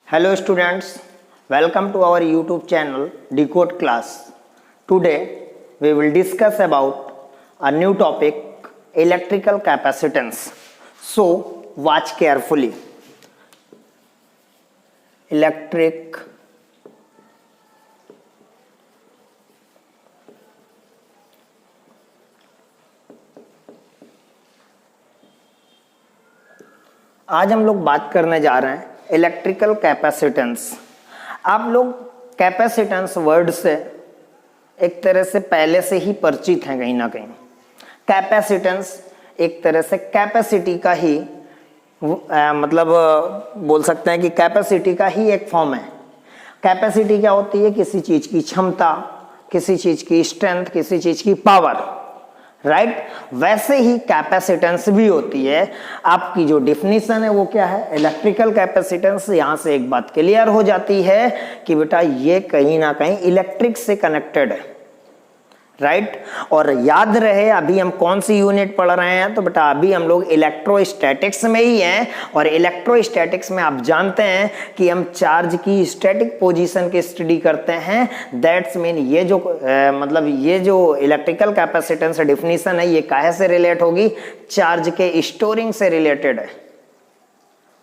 Hello students, welcome to our YouTube channel Decode Class. Today we will discuss about a new topic, electrical capacitance. So watch carefully. Electric आज हम लोग बात करने जा रहे हैं इलेक्ट्रिकल कैपेसिटेंस। आप लोग कैपेसिटेंस वर्ड से एक तरह से पहले से ही परिचित हैं कहीं ना कहीं। कैपेसिटेंस एक तरह से कैपेसिटी का ही मतलब बोल सकते हैं कि कैपेसिटी का ही एक फॉर्म है। कैपेसिटी क्या होती है? किसी चीज की क्षमता, किसी चीज की स्ट्रेंथ, किसी चीज की पावर, राइट? वैसे ही कैपेसिटेंस भी होती है। आपकी जो डिफिनीशन है वो क्या है? Electrical capacitance. यहां से एक बात क्लियर हो जाती है कि बेटा ये कहीं ना कहीं इलेक्ट्रिक से कनेक्टेड है, राइट? और याद रहे अभी हम कौन सी यूनिट पढ़ रहे हैं, तो बेटा अभी हम लोग इलेक्ट्रोस्टैटिक्स में ही हैं। और इलेक्ट्रोस्टैटिक्स में आप जानते हैं कि हम चार्ज की स्टैटिक पोजीशन की स्टडी करते हैं। दैट्स मीन ये जो ये जो इलेक्ट्रिकल कैपेसिटेंस डिफिनीशन है ये काहे से रिलेट होगी? चार्ज के स्टोरिंग से रिलेटेड है।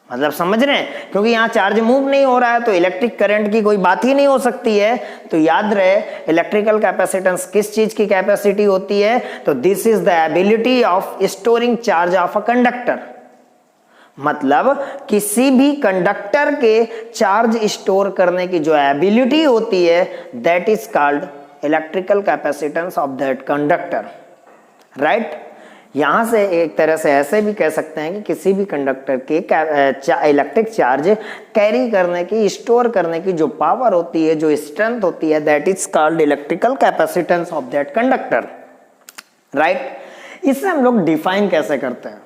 मतलब समझ रहे हैं? क्योंकि यहाँ चार्ज मूव नहीं हो रहा है तो इलेक्ट्रिक करंट की कोई बात ही नहीं हो सकती है। तो याद रहे इलेक्ट्रिकल कैपेसिटेंस किस चीज की कैपेसिटी होती है? तो this is the ability of storing charge of a conductor. मतलब किसी भी कंडक्टर के चार्ज स्टोर करने की जो एबिलिटी होती है that is called electrical capacitance of that conductor, right? यहां से एक तरह से ऐसे भी कह सकते हैं कि किसी भी कंडक्टर के इलेक्ट्रिक चार्ज कैरी करने की, स्टोर करने की जो पावर होती है, जो स्ट्रेंथ होती है, that is called electrical capacitance of that conductor, right? इसे हम लोग डिफाइन कैसे करते हैं?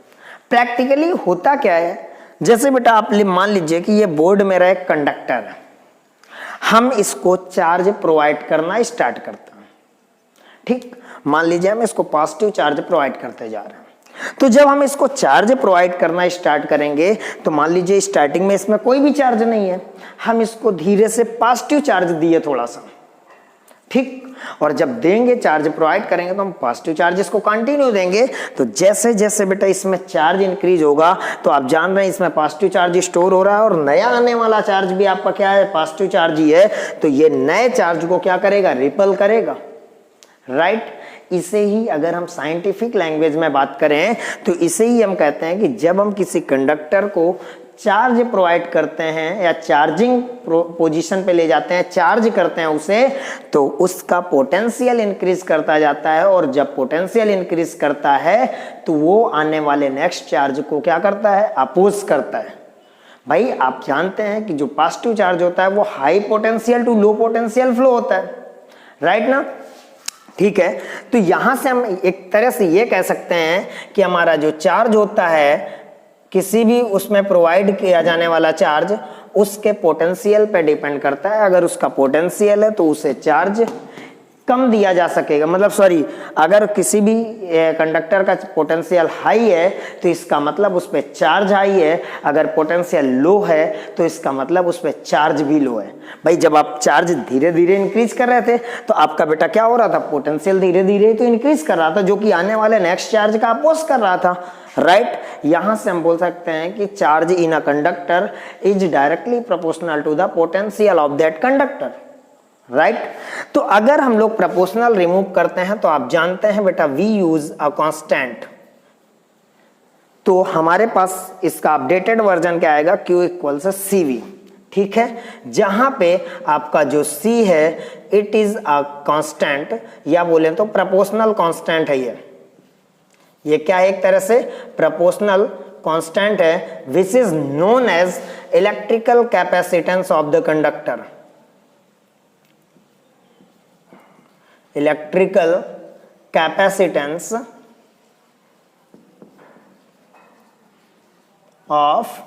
प्रैक्टिकली होता क्या है, जैसे बेटा आप मान लीजिए कि ये बोर्ड मेरा एक कंडक्टर है, हम इसको चार्ज प्रोवाइड करना स्टार्ट करते हैं, ठीक? मान लीजिए हम इसको पॉजिटिव चार्ज प्रोवाइड करते जा रहे हैं। तो जब हम इसको चार्ज प्रोवाइड करना स्टार्ट करेंगे तो मान लीजिए स्टार्टिंग में इसमें कोई भी चार्ज नहीं है, हम इसको धीरे से पॉजिटिव चार्ज दिए थोड़ा सा, ठीक? और जब देंगे चार्ज प्रोवाइड करेंगे तो हम पॉजिटिव चार्ज इसको कंटिन्यू देंगे। तो जैसे जैसे बेटा इसमें चार्ज इंक्रीज होगा तो आप जान रहे हैं इसमें पॉजिटिव चार्ज स्टोर हो रहा है और नया आने वाला चार्ज भी आपका क्या है? पॉजिटिव चार्ज ही है। तो ये नए चार्ज को क्या करेगा? रिपल करेगा, राइट? इसे ही अगर हम साइंटिफिक लैंग्वेज में बात करें तो इसे ही हम कहते हैं कि जब हम किसी कंडक्टर को चार्ज प्रोवाइड करते हैं या चार्जिंग पोजीशन पे ले जाते हैं, चार्ज करते हैं उसे, तो उसका पोटेंशियल इंक्रीज करता जाता है। और जब पोटेंशियल इंक्रीज करता है तो वो आने वाले नेक्स्ट चार्ज को क्या करता है? अपोज करता है। भाई आप जानते हैं कि जो पॉजिटिव चार्ज होता है वो high potential to low potential flow होता है, राइट ना? ठीक है, तो यहां से हम एक तरह से ये कह सकते हैं कि हमारा जो चार्ज होता है, किसी भी उसमें प्रोवाइड किया जाने वाला चार्ज उसके पोटेंशियल पे डिपेंड करता है। अगर उसका पोटेंशियल है तो उसे चार्ज कम दिया जा सकेगा, मतलब सॉरी, अगर किसी भी कंडक्टर का पोटेंशियल हाई है तो इसका मतलब उस पर चार्ज हाई है। अगर पोटेंशियल लो है तो इसका मतलब उस पर चार्ज भी लो है। भाई जब आप चार्ज धीरे धीरे इंक्रीज कर रहे थे तो आपका बेटा क्या हो रहा था? पोटेंशियल धीरे धीरे तो इंक्रीज कर रहा था, जो कि आने वाले नेक्स्ट चार्ज का अपोज कर रहा था, राइट? यहां से हम बोल सकते हैं कि charge in a conductor is directly proportional to the potential of that conductor, right? तो अगर हम लोग प्रोपोर्शनल रिमूव करते हैं तो आप जानते हैं बेटा वी यूज अ कांस्टेंट। तो हमारे पास इसका अपडेटेड वर्जन क्या आएगा? Q इक्वल से CV, ठीक है? जहां पे आपका जो C है इट इज अ कांस्टेंट, या बोले तो प्रोपोर्शनल कांस्टेंट है। ये क्या है? एक तरह से प्रोपोर्शनल कांस्टेंट है which is known as electrical capacitance of the conductor. Electrical capacitance of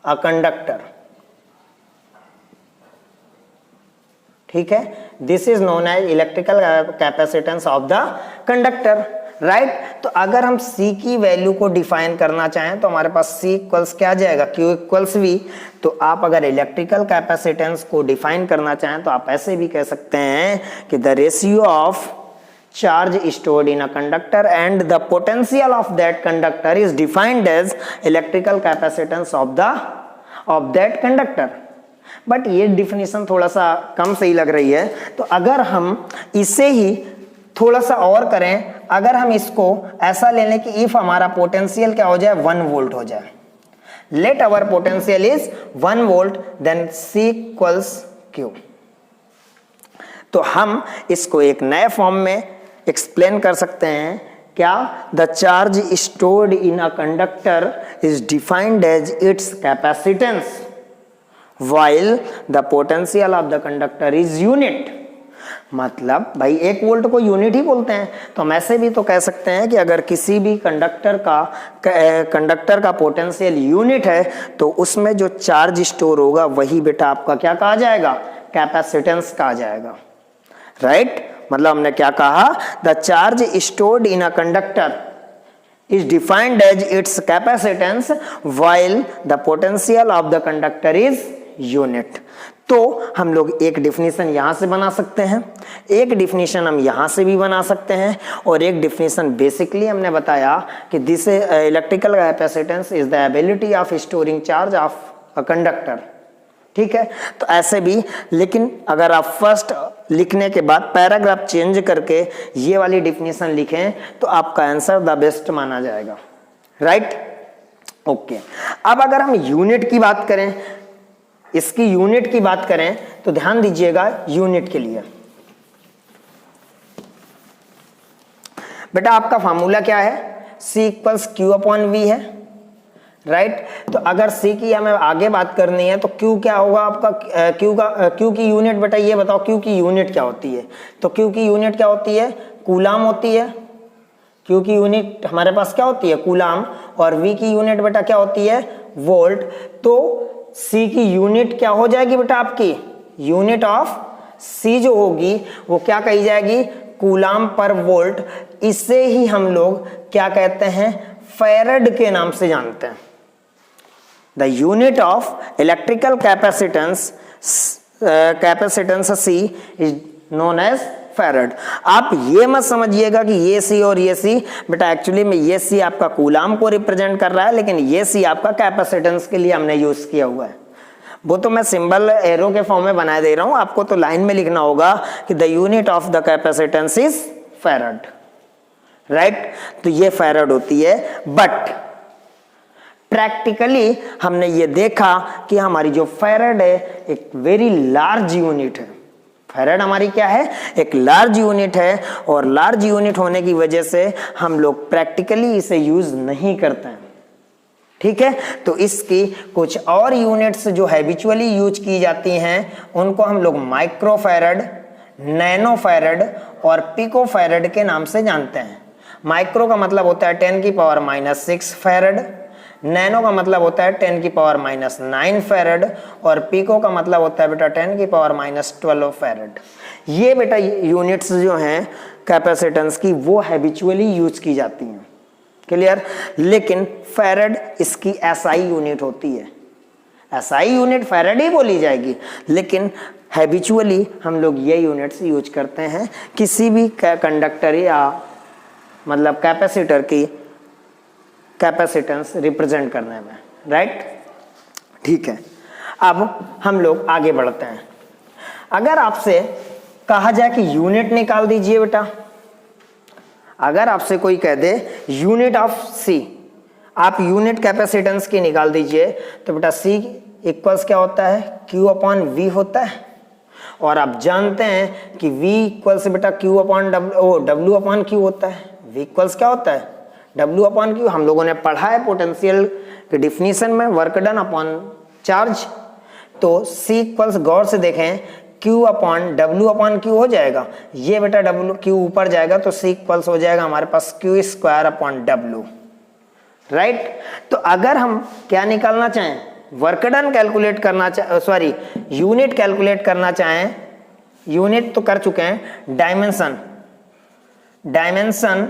a conductor, ठीक है? This is known as electrical capacitance of the conductor. Right. तो अगर हम C की वैल्यू को डिफाइन करना चाहें तो हमारे पास C इक्वल्स क्या आ जाएगा, Q इक्वल्स V। तो आप अगर इलेक्ट्रिकल कैपेसिटेंस को डिफाइन करना चाहें तो आप ऐसे भी कह सकते हैं कि the ratio of charge stored in a conductor and the potential of that conductor is defined as electrical capacitance of that conductor। But ये डिफिनीशन थोड़ा सा कम सही लग रही है, तो अगर हम इसे ही थोड़ा सा और करें, अगर हम इसको ऐसा ले लें कि इफ हमारा पोटेंशियल क्या हो जाए, 1 वोल्ट हो जाए, let our potential is 1 volt, then C equals Q। तो हम इसको एक नए फॉर्म में एक्सप्लेन कर सकते हैं, क्या, the charge stored in a conductor is defined as its capacitance while the potential of the conductor is unit। मतलब भाई 1 वोल्ट को यूनिट ही बोलते हैं, तो हम ऐसे भी तो कह सकते हैं कि अगर किसी भी कंडक्टर का पोटेंशियल यूनिट है तो उसमें जो चार्ज स्टोर होगा वही बेटा आपका क्या कहा जाएगा, कैपेसिटेंस कहा जाएगा, राइट। मतलब हमने क्या कहा, the charge stored in a conductor is defined as its capacitance while the potential of the conductor is unit। तो हम लोग एक डिफिनीशन यहां से बना सकते हैं, एक डिफिनीशन हम यहां से भी बना सकते हैं, और एक डिफिनीशन बेसिकली हमने बताया कि this electrical capacitance is the ability of storing charge of a conductor. ठीक है, तो ऐसे भी, लेकिन अगर आप फर्स्ट लिखने के बाद पैराग्राफ चेंज करके ये वाली डिफिनीशन लिखें तो आपका आंसर द बेस्ट माना जाएगा, राइट। ओके, अब अगर हम यूनिट की बात करें, इसकी यूनिट की बात करें तो ध्यान दीजिएगा यूनिट के लिए। बेटा आपका फार्मूला क्या है, C equals Q upon V है, राइट। तो अगर C की हमें आगे बात करनी है तो Q क्या होगा आपका, Q की यूनिट, बेटा ये बताओ Q की यूनिट क्या होती है। तो Q की यूनिट क्या होती है, कूलाम होती है। Q की यूनिट हमारे पास क्या होती है, कूलाम, और V की यूनिट बेटा क्या होती है, वोल्ट। तो C की यूनिट क्या हो जाएगी बेटा आपकी, यूनिट ऑफ C जो होगी वो क्या कही जाएगी, कूलाम पर वोल्ट। इसे ही हम लोग क्या कहते हैं, फैराड के नाम से जानते हैं। The unit of electrical capacitance C is known as farad. आप ये मत समझिएगा कि ये C और ये C, बेटा एक्चुअली में ये C आपका कूलाम को रिप्रेजेंट कर रहा है, लेकिन ये C आपका कैपेसिटेंस के लिए हमने यूज किया हुआ है। वो तो मैं सिंबल एरो के फॉर्म में बना दे रहा हूं, आपको तो लाइन में लिखना होगा कि the unit of the capacitance is farad, right. तो ये फैराड होती है, बट प्रैक्टिकली हमने ये देखा कि हमारी जो फैराड है एक वेरी लार्ज यूनिट है। फैराड हमारी क्या है, एक लार्ज यूनिट है, और लार्ज यूनिट होने की वजह से हम लोग प्रैक्टिकली इसे यूज नहीं करते हैं। ठीक है, तो इसकी कुछ और यूनिट्स जो हैबिचुअली यूज की जाती हैं उनको हम लोग माइक्रोफैराड, नैनोफैराड और पिकोफैराड के नाम से जानते हैं। माइक्रो का मतलब होता है 10⁻⁻⁶ फैराड, नैनो का मतलब होता है 10⁻⁹ फैराड, और पिको का मतलब होता है बेटा 10⁻12 फैराड। ये बेटा यूनिट्स जो हैं कैपेसिटेंस की वो हैबिचुअली यूज की जाती हैं, क्लियर। लेकिन फैराड इसकी SI यूनिट होती है, SI यूनिट फैराड ही बोली जाएगी, लेकिन हैबिचुअली हम लोग ये यूनिट्स यूज करते हैं किसी भी कंडक्टर या मतलब कैपेसिटर की कैपेसिटेंस रिप्रेजेंट करने में, राइट। ठीक है, अब हम लोग आगे बढ़ते हैं। अगर आपसे कहा जाए कि यूनिट निकाल दीजिए बेटा, अगर आपसे कोई कह दे यूनिट ऑफ C, आप यूनिट कैपेसिटेंस की निकाल दीजिए, तो बेटा C इक्वल्स क्या होता है, Q अपॉन V होता है। और आप जानते हैं कि V इक्वल्स बेटा Q upon W upon Q होता है। V इक्वल्स क्या होता है, W अपॉन Q। हम लोगों ने पढ़ा है पोटेंशियल के डिफिनीशन में, वर्क डन अपॉन चार्ज। तो C इक्वल्स गौर से देखें, Q upon W upon Q हो जाएगा। ये बेटा W Q ऊपर जाएगा तो C इक्वल्स हो जाएगा हमारे पास Q square upon W, right. तो अगर हम क्या निकालना चाहें, वर्क डन कैलकुलेट करना चाहें, सॉरी यूनिट कैलकुलेट करना चाहें, यूनिट तो कर चुके हैं, डायमेंशन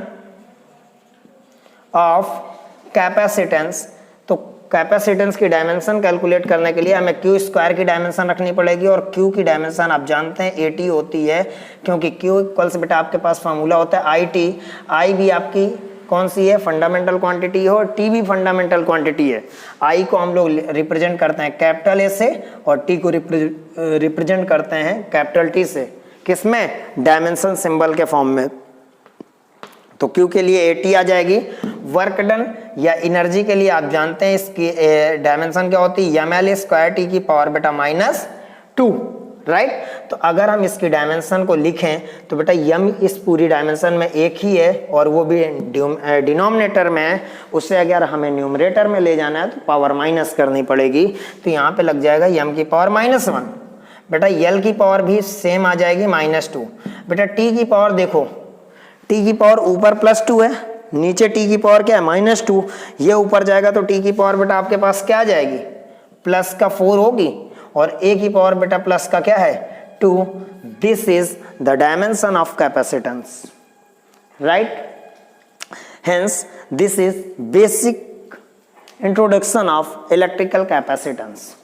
ऑफ कैपेसिटेंस। तो कैपेसिटेंस की डायमेंशन कैलकुलेट करने के लिए हमें क्यू स्क्वायर की डायमेंशन रखनी पड़ेगी, और क्यू की डायमेंशन आप जानते हैं 80 होती है, क्योंकि क्यू इक्वल्स बेटा आपके पास फार्मूला होता है आई टी। आई भी आपकी कौन सी है, फंडामेंटल क्वांटिटी है, और टी भी फंडामेंटल क्वांटिटी है। आई को हम लोग रिप्रेजेंट करते हैं कैपिटल ए से, और टी को रिप्रेजेंट करते हैं कैपिटल टी से। किसमें, डायमेंशन सिंबल के फॉर्म में। तो क्यू के लिए 80 आ जाएगी। वर्क डन या एनर्जी के लिए आप जानते हैं इसकी डायमेंशन क्या होती है, ml स्क्वायर टी की पावर बेटा -2, राइट। तो अगर हम इसकी डायमेंशन को लिखें तो बेटा यम इस पूरी डायमेंशन में एक ही है, और वो भी डिनोमिनेटर में है। उससे अगर हमें न्यूमरेटर में ले जाना है तो पावर माइनस करनी पड़ेगी। तो यहाँ पे लग जाएगा यम की पावर -1। बेटा यल की पावर भी सेम आ जाएगी -2। बेटा टी की पावर देखो, टी की पावर ऊपर +2 है, नीचे टी की पावर क्या है -2। ये ऊपर जाएगा तो टी की पावर बेटा आपके पास क्या आ जाएगी, +4 होगी, और ए की पावर बेटा प्लस का क्या है 2। This is the dimension of capacitance, right. Hence this is basic introduction of electrical capacitance,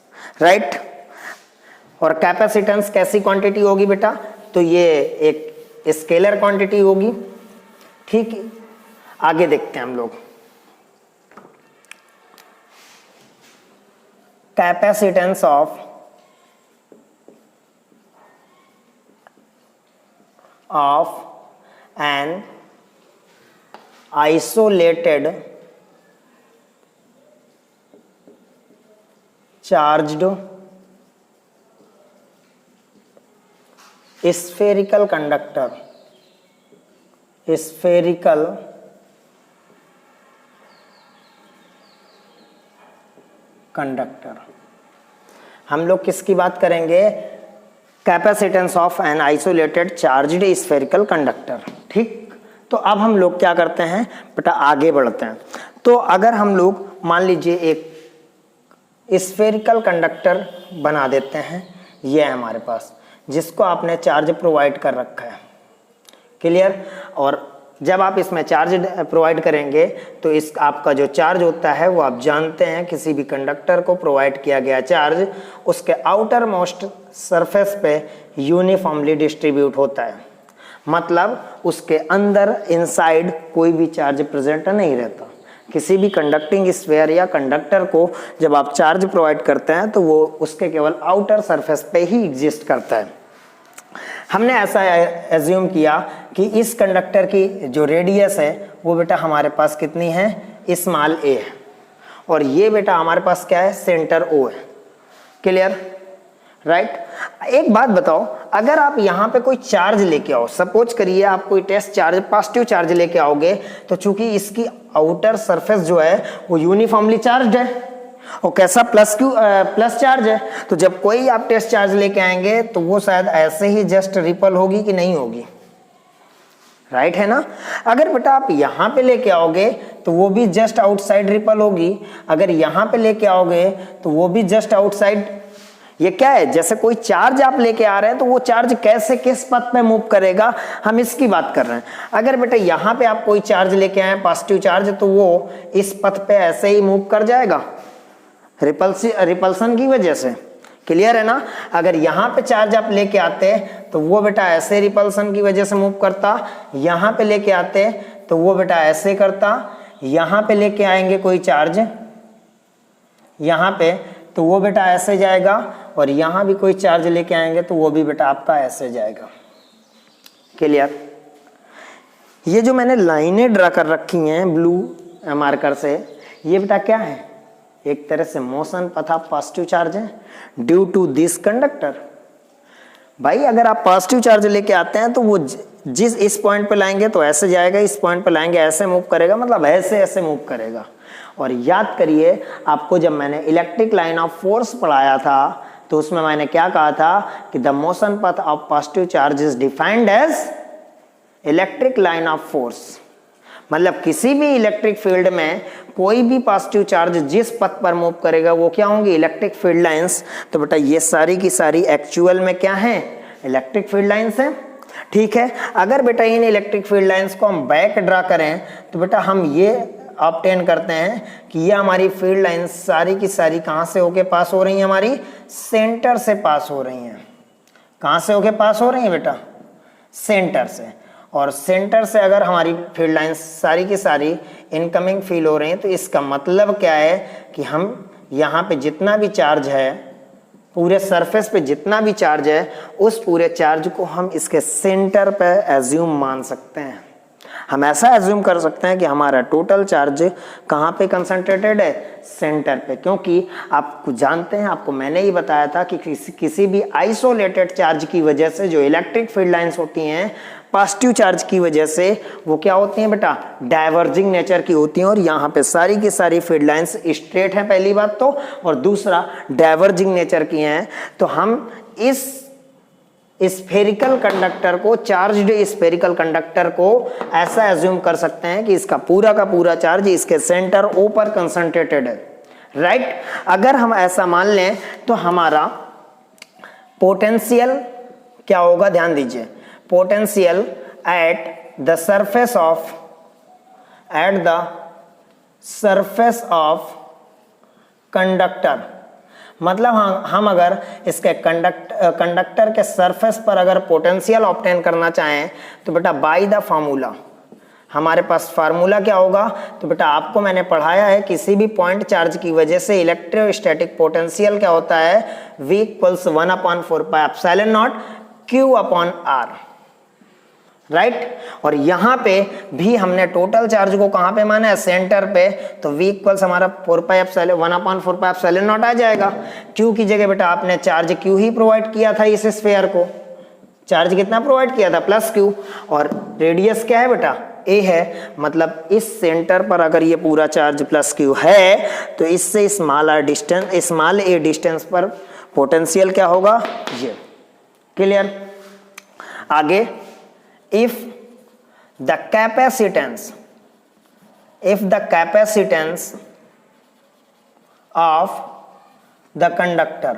right. और कैपेसिटेंस कैसी क्वांटिटी होगी बेटा, तो ये एक स्केलर क्वांटिटी होगी, ठीक है। आगे देखते हैं हम लोग। Capacitance of an isolated charged spherical conductor, spherical conductor. हम लोग किसकी बात करेंगे, capacitance of an isolated charged spherical conductor, ठीक। तो अब हम लोग क्या करते हैं बेटा, आगे बढ़ते हैं। तो अगर हम लोग मान लीजिए एक स्फेरिकल कंडक्टर बना देते हैं, ये है हमारे पास, जिसको आपने चार्ज प्रोवाइड कर रखा है, क्लियर। और जब आप इसमें चार्ज प्रोवाइड करेंगे तो इस आपका जो चार्ज होता है वो आप जानते हैं, किसी भी कंडक्टर को प्रोवाइड किया गया चार्ज उसके आउटर मोस्ट सरफेस पे यूनिफॉर्मली डिस्ट्रीब्यूट होता है। मतलब उसके अंदर इनसाइड कोई भी चार्ज प्रेजेंट नहीं रहता। किसी भी कंडक्टिंग स्फीयर या कंडक्टर को जब आप चार्ज प्रोवाइड करते हैं तो वो उसके केवल आउटर सरफेस पे ही एग्जिस्ट करता है। हमने ऐसा एज्यूम किया कि इस कंडक्टर की जो रेडियस है वो बेटा हमारे पास कितनी है, स्मॉल a है, और ये बेटा हमारे पास क्या है, सेंटर O है, क्लियर, राइट। एक बात बताओ, अगर आप यहाँ पे कोई चार्ज लेके आओ, सपोज करिए आप कोई टेस्ट चार्ज पॉजिटिव चार्ज लेके आओगे, तो चूंकि इसकी आउटर सरफेस जो है वो यूनिफॉर्मली चार्ज्ड है और कैसा प्लस चार्ज है, तो जब कोई आप टेस्ट चार्ज लेके आएंगे तो वो शायद ऐसे ही जस्ट रिपल होगी कि नहीं होगी, राइट है ना। अगर बेटा आप यहाँ पे लेके आओगे तो वो भी जस्ट आउटसाइड रिपल होगी, अगर यहाँ पे लेके आओगे तो वो भी जस्ट आउटसाइड। ये क्या है, जैसे कोई चार्ज आप लेके आ रहे हैं तो वो चार्ज कैसे किस पथ पे मूव करेगा, हम इसकी बात कर रहे हैं। अगर बेटा यहाँ पे आप कोई चार्ज लेके आए पॉजिटिव चार्ज, तो वो इस पथ पे ऐसे ही मूव कर जाएगा रिपल्सन की वजह से, क्लियर है ना। अगर यहाँ पे चार्ज आप लेके आते तो वो बेटा ऐसे रिपल्सन की वजह से मूव करता, यहाँ पे लेके आते तो वो बेटा ऐसे करता, यहाँ पे लेके आएंगे कोई चार्ज यहाँ पे तो वो बेटा ऐसे जाएगा, और यहाँ भी कोई चार्ज लेके आएंगे तो वो भी बेटा आपका ऐसे जाएगा, क्लियर। ये जो मैंने लाइनें ड्रा कर रखी हैं ब्लू मार्कर से, ये बेटा क्या है, एक तरह से motion path of positive charge है ड्यू टू दिस कंडक्टर। भाई अगर आप पॉजिटिव चार्ज लेके आते हैं तो वो जिस इस पॉइंट पे लाएंगे तो ऐसे जाएगा, इस पॉइंट पे लाएंगे ऐसे मूव करेगा, मतलब ऐसे ऐसे मूव करेगा। और याद करिए आपको जब मैंने इलेक्ट्रिक लाइन ऑफ फोर्स पढ़ाया था तो उसमें मैंने क्या कहा था कि the motion path of positive charge is defined as electric line of force. मतलब किसी भी इलेक्ट्रिक फील्ड में कोई भी पॉजिटिव चार्ज जिस पथ पर मूव करेगा वो क्या होंगी, इलेक्ट्रिक फील्ड लाइंस। तो बेटा ये सारी की सारी एक्चुअल में क्या है, इलेक्ट्रिक फील्ड लाइंस है, ठीक है। अगर बेटा इन इलेक्ट्रिक फील्ड लाइंस को हम बैक ड्रा करें तो बेटा हम ये ऑब्टेन करते हैं कि ये हमारी फील्ड लाइंस सारी की सारी कहाँ से होके पास हो रही हैं, हमारी सेंटर से पास हो रही हैं। कहाँ से होके पास हो रही हैं बेटा, सेंटर से। और सेंटर से अगर हमारी फील्ड लाइंस सारी की सारी इनकमिंग फील हो रही हैं तो इसका मतलब क्या है कि हम यहाँ पे जितना भी चार्ज है, पूरे सरफेस पे जितना भी चार्ज है, उस पूरे चार्ज को हम इसके सेंटर पे एज्यूम मान सकते हैं। हम ऐसा एज्यूम कर सकते हैं कि हमारा टोटल चार्ज कहाँ पे कंसंट्रेटेड है, सेंटर पे। क्योंकि आपको जानते हैं, आपको मैंने ही बताया था कि किसी भी आइसोलेटेड चार्ज की वजह से जो इलेक्ट्रिक फील्ड लाइंस होती हैं पॉजिटिव चार्ज की वजह से वो क्या होती हैं बेटा, डाइवर्जिंग नेचर की होती हैं। और यहाँ पे सारी की सारी फील्ड लाइंस स्ट्रेट हैं पहली बात तो, और दूसरा डाइवर्जिंग नेचर की हैं। तो हम इस स्फेरिकल कंडक्टर को, चार्ज्ड स्फेरिकल कंडक्टर को ऐसा एज्यूम कर सकते हैं कि इसका पूरा का पूरा चार्ज इसके सेंटर ओ पर कंसंट्रेटेड है, राइट। अगर हम ऐसा मान लें तो हमारा पोटेंशियल क्या होगा, ध्यान दीजिए, potential at the surface of conductor, मतलब हम अगर इसके कंडक्टर के सरफेस पर अगर पोटेंशियल ऑब्टेन करना चाहें तो बेटा बाय द फार्मूला, हमारे पास फार्मूला क्या होगा, तो बेटा आपको मैंने पढ़ाया है किसी भी पॉइंट चार्ज की वजह से इलेक्ट्रोस्टैटिक पोटेंशियल क्या होता है, V = 1/4πε0 Q/R, राइट। और यहाँ पे भी हमने टोटल चार्ज को कहाँ पे माना है, सेंटर पे, तो V = हमारा 1/4πε0 आ जाएगा। Q की जगह बेटा आपने चार्ज Q ही प्रोवाइड किया था, इस स्फीयर को चार्ज कितना प्रोवाइड किया था, +Q, और रेडियस क्या है बेटा, A है। मतलब इस सेंटर पर अगर ये पूरा चार्ज +Q है तो इससे स्मॉल a डिस्टेंस पर पोटेंशियल क्या होगा, ये। क्लियर। आगे, if the capacitance of the conductor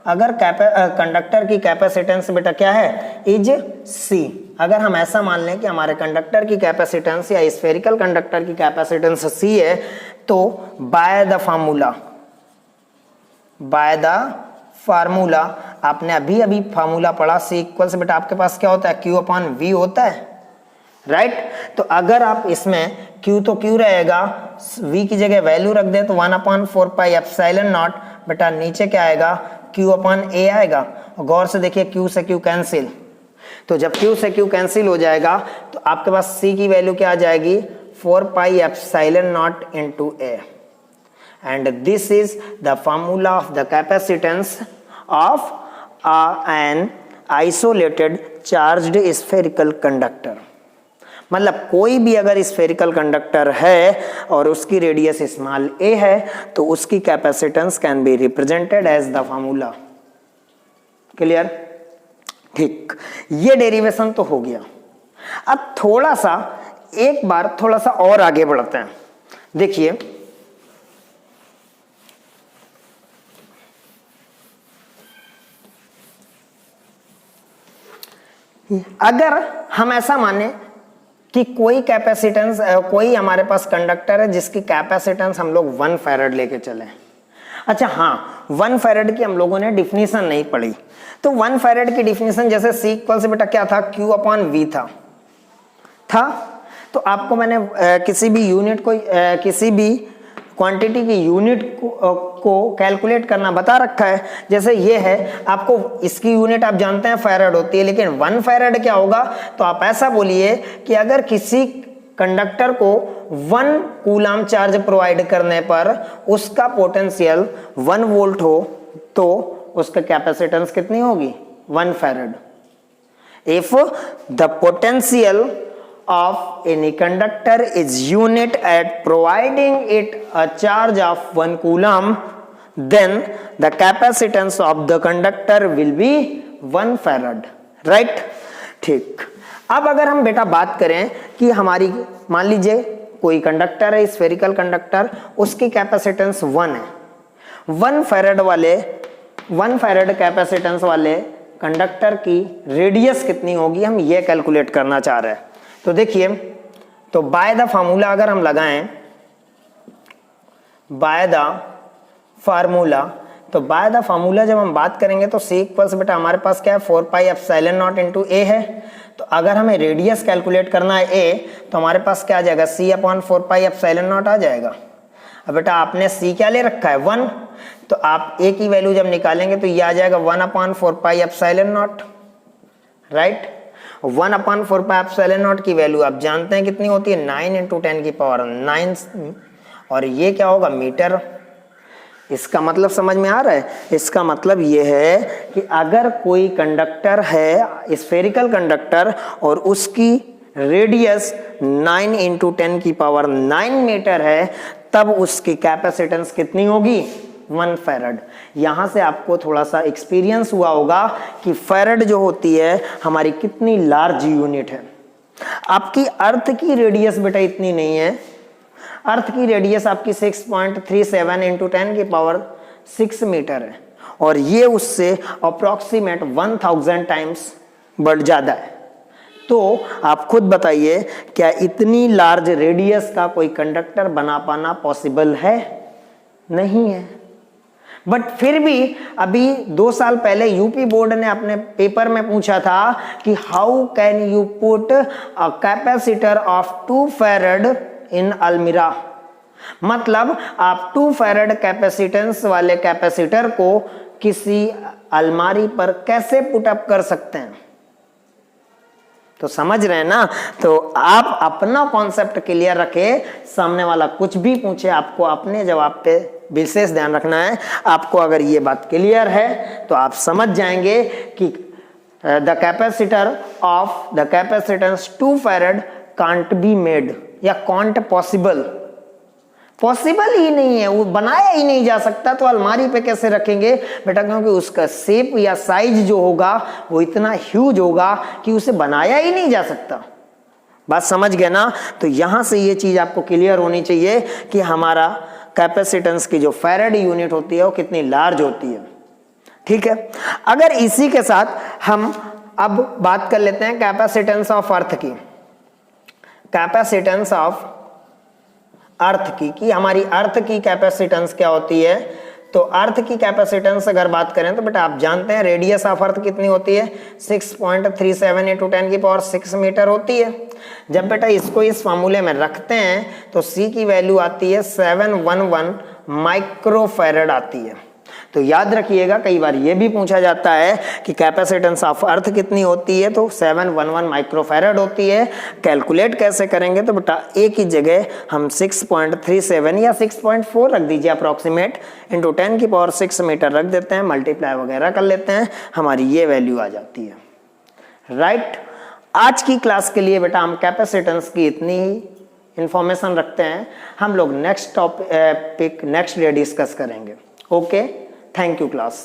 अगर कंडक्टर की कैपेसिटेंस बेटा क्या है, इज C। अगर हम ऐसा मान लें कि हमारे कंडक्टर की कैपेसिटेंस या स्फेरिकल कंडक्टर की कैपेसिटेंस C है, तो बाय द फार्मूला आपने अभी फार्मूला पढ़ा, C इक्वल्स बेटा आपके पास क्या होता है, Q/V होता है, राइट। तो अगर आप इसमें Q तो Q रहेगा, V की जगह वैल्यू रख दे तो 1/4πε0 बेटा नीचे क्या आएगा, Q/A आएगा। और गौर से देखिए Q से Q कैंसिल, तो जब Q से Q कैंसिल हो जाएगा तो आपके पास C की वैल्यू क्या आ जाएगी, 4πε0 × A, and this is the formula of the capacitance of an isolated charged spherical conductor। मतलब कोई भी अगर स्फेरिकल कंडक्टर है और उसकी रेडियस स्मॉल a है तो उसकी capacitance can be represented as the formula. Clear, ठीक। ये डेरिवेशन तो हो गया। अब थोड़ा सा एक बार थोड़ा सा और आगे बढ़ते हैं। देखिए, अगर हम ऐसा माने कि कोई कैपेसिटेंस, कोई हमारे पास कंडक्टर है जिसकी कैपेसिटेंस हम लोग 1 फैराड लेके चले। अच्छा हाँ, 1 फैराड की हम लोगों ने डिफिनीशन नहीं पढ़ी, तो 1 फैराड की डिफिनीशन जैसे C इक्वल बेटा क्या था, Q/V था। तो आपको मैंने किसी भी यूनिट को, किसी भी क्वांटिटी की यूनिट को कैलकुलेट करना बता रखा है। जैसे ये है, आपको इसकी यूनिट आप जानते हैं फैराड होती है, लेकिन 1 फैराड क्या होगा, तो आप ऐसा बोलिए कि अगर किसी कंडक्टर को 1 कूलम चार्ज प्रोवाइड करने पर उसका पोटेंशियल 1 वोल्ट हो तो उसका कैपेसिटेंस कितनी होगी, 1 farad. If the potential of any conductor is unit at providing it a charge of 1 coulomb, then the capacitance of the conductor will be 1 farad, right। ठीक। अब अगर हम बेटा बात करें कि हमारी, मान लीजिए कोई कंडक्टर है, स्फेरिकल कंडक्टर, उसकी कैपेसिटेंस 1 है। 1 फैराड कैपेसिटेंस वाले कंडक्टर की रेडियस कितनी होगी, हम ये कैलकुलेट करना चाह रहे हैं। तो देखिए, तो बाय द फार्मूला अगर हम लगाएं, बाय द फार्मूला, तो बाय द फार्मूला जब हम बात करेंगे तो सी इक्वल्स बेटा हमारे पास क्या है 4 पाई एप्सिलॉन नॉट इंटू ए है। तो अगर हमें रेडियस कैलकुलेट करना है ए, तो हमारे पास क्या आ जाएगा सी अपॉन 4 पाई एप्सिलॉन नॉट आ जाएगा। अब बेटा आपने सी क्या ले रखा है 1, तो आप ए की वैल्यू जब निकालेंगे तो ये आ जाएगा 1 upon 4 pi epsilon not, right. 1 upon 4 pi epsilon not की वैल्यू आप जानते हैं कितनी होती है 9 इंटू 10 की पावर 9, और ये क्या होगा मीटर। इसका मतलब समझ में आ रहा है, इसका मतलब ये है कि अगर कोई कंडक्टर है स्फेरिकल कंडक्टर और उसकी रेडियस 9 इंटू 10 की पावर 9 मीटर है, तब उसकी कैपेसिटेंस कितनी होगी 1 फैरड। यहां से आपको थोड़ा सा एक्सपीरियंस हुआ होगा कि फैरड जो होती है हमारी कितनी लार्ज यूनिट है। आपकी अर्थ की रेडियस बेटा इतनी नहीं है, अर्थ की रेडियस आपकी 6.37 इंटू 10 की पावर 6 मीटर है, और ये उससे अप्रोक्सीमेट 1000 टाइम्स बढ़ ज्यादा है। तो आप खुद बताइए क्या इतनी लार्ज रेडियस का कोई कंडक्टर बना पाना पॉसिबल है? नहीं है। बट फिर भी अभी 2 साल पहले यूपी बोर्ड ने अपने पेपर में पूछा था कि how can you put a capacitor of 2 farad in अलमीरा। मतलब आप 2 फैरड कैपेसिटेंस वाले कैपेसिटर को किसी अलमारी पर कैसे पुट अप कर सकते हैं। तो समझ रहे हैं ना। तो आप अपना कॉन्सेप्ट क्लियर रखे, सामने वाला कुछ भी पूछे आपको अपने जवाब पे विशेष ध्यान रखना है। आपको अगर ये बात क्लियर है तो आप समझ जाएंगे कि the capacitor of the capacitance 2 farad can't be made, या कांट पॉसिबल ही नहीं है, वो बनाया ही नहीं जा सकता। तो अलमारी पे कैसे रखेंगे बेटा, क्योंकि उसका शेप या साइज जो होगा वो इतना ह्यूज होगा कि उसे बनाया ही नहीं जा सकता। बात समझ गए ना। तो यहां से ये चीज आपको क्लियर होनी चाहिए कि हमारा कैपेसिटेंस की जो फैरड यूनिट होती है वो कितनी लार्ज होती है। ठीक है, अगर इसी के साथ हम अब बात कर लेते हैं कैपेसिटेंस ऑफ अर्थ की, कैपेसिटेंस ऑफ अर्थ की, कि हमारी अर्थ की कैपेसिटेंस क्या होती है। तो अर्थ की कैपेसिटेंस अगर बात करें तो बेटा आप जानते हैं रेडियस ऑफ अर्थ कितनी होती है 6.37 इंटू 10 की पावर 6 मीटर होती है। जब बेटा इसको इस फार्मूले में रखते हैं तो सी की वैल्यू आती है 711 माइक्रोफैरड आती है। तो याद रखिएगा, कई बार ये भी पूछा जाता है कि कैपेसिटेंस ऑफ अर्थ कितनी होती है, तो 711 माइक्रोफैरड होती है। कैलकुलेट कैसे करेंगे तो बेटा ए की जगह हम 6.37 या 6.4 रख दीजिए अप्रोक्सीमेट, इंटू 10 की पावर 6 मीटर रख देते हैं, मल्टीप्लाई वगैरह कर लेते हैं, हमारी ये वैल्यू आ जाती है। राइट, आज की क्लास के लिए बेटा हम कैपेसिटेंस की इतनी ही इंफॉर्मेशन रखते हैं। हम लोग next topic next day discuss करेंगे। Okay, thank you class.